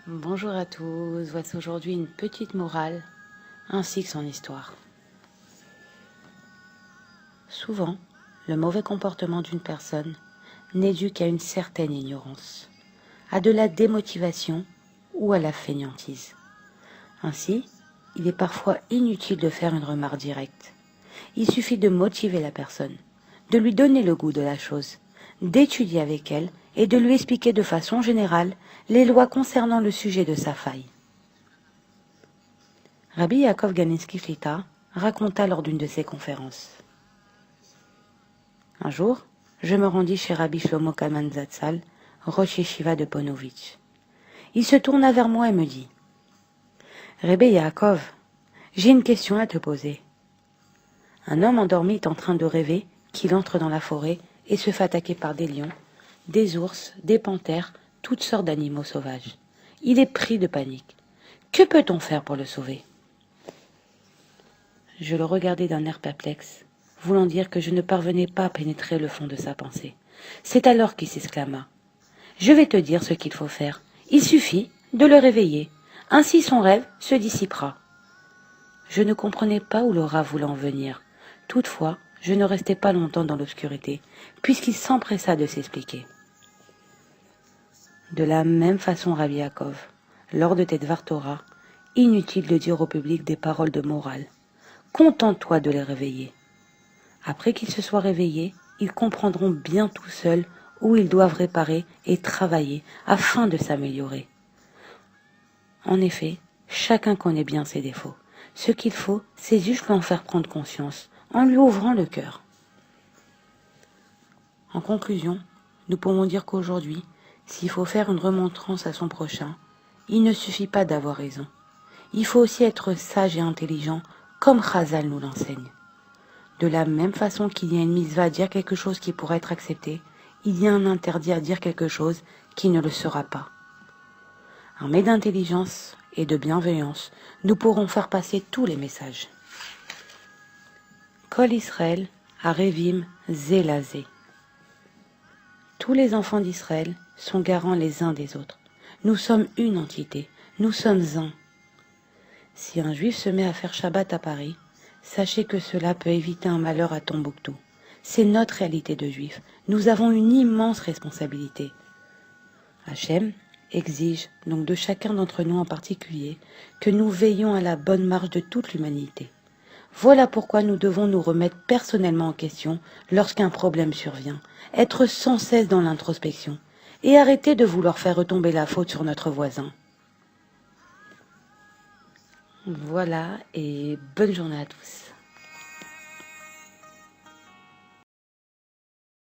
Bonjour à tous, voici aujourd'hui une petite morale ainsi que son histoire. Souvent, le mauvais comportement d'une personne n'est dû qu'à une certaine ignorance, à de la démotivation ou à la fainéantise. Ainsi, il est parfois inutile de faire une remarque directe. Il suffit de motiver la personne, de lui donner le goût de la chose, d'étudier avec elle et de lui expliquer de façon générale les lois concernant le sujet de sa faille. Rabbi Yaakov Ganinsky Shlita raconta lors d'une de ses conférences. Un jour, je me rendis chez Rabbi Shlomo Kalman Zatzal, Rosh Yeshiva de Ponovitch. Il se tourna vers moi et me dit « Rabbi Yaakov, j'ai une question à te poser. Un homme endormi est en train de rêver qu'il entre dans la forêt et se fait attaquer par des lions, des ours, des panthères, toutes sortes d'animaux sauvages. Il est pris de panique. Que peut-on faire pour le sauver ?» Je le regardai d'un air perplexe, voulant dire que je ne parvenais pas à pénétrer le fond de sa pensée. C'est alors qu'il s'exclama. « Je vais te dire ce qu'il faut faire. Il suffit de le réveiller. Ainsi son rêve se dissipera. » Je ne comprenais pas où le rat voulait en venir. Toutefois, je ne restai pas longtemps dans l'obscurité, puisqu'il s'empressa de s'expliquer. De la même façon, Rabbi Yaakov, lors de tes Dvar Torah, inutile de dire au public des paroles de morale. Contente-toi de les réveiller. Après qu'ils se soient réveillés, ils comprendront bien tout seuls où ils doivent réparer et travailler afin de s'améliorer. En effet, chacun connaît bien ses défauts. Ce qu'il faut, c'est juste lui en faire prendre conscience, en lui ouvrant le cœur. En conclusion, nous pouvons dire qu'aujourd'hui, s'il faut faire une remontrance à son prochain, il ne suffit pas d'avoir raison. Il faut aussi être sage et intelligent, comme Chazal nous l'enseigne. De la même façon qu'il y a une mitzvah à dire quelque chose qui pourrait être accepté, il y a un interdit à dire quelque chose qui ne le sera pas. Armés d'intelligence et de bienveillance, nous pourrons faire passer tous les messages. Kol Israël, Arevim, Zélazé. Tous les enfants d'Israël sont garants les uns des autres. Nous sommes une entité, nous sommes un. Si un juif se met à faire Shabbat à Paris, sachez que cela peut éviter un malheur à Tombouctou. C'est notre réalité de juif. Nous avons une immense responsabilité. Hachem exige donc de chacun d'entre nous en particulier que nous veillions à la bonne marche de toute l'humanité. Voilà pourquoi nous devons nous remettre personnellement en question lorsqu'un problème survient, être sans cesse dans l'introspection et arrêter de vouloir faire retomber la faute sur notre voisin. Voilà, et bonne journée à tous.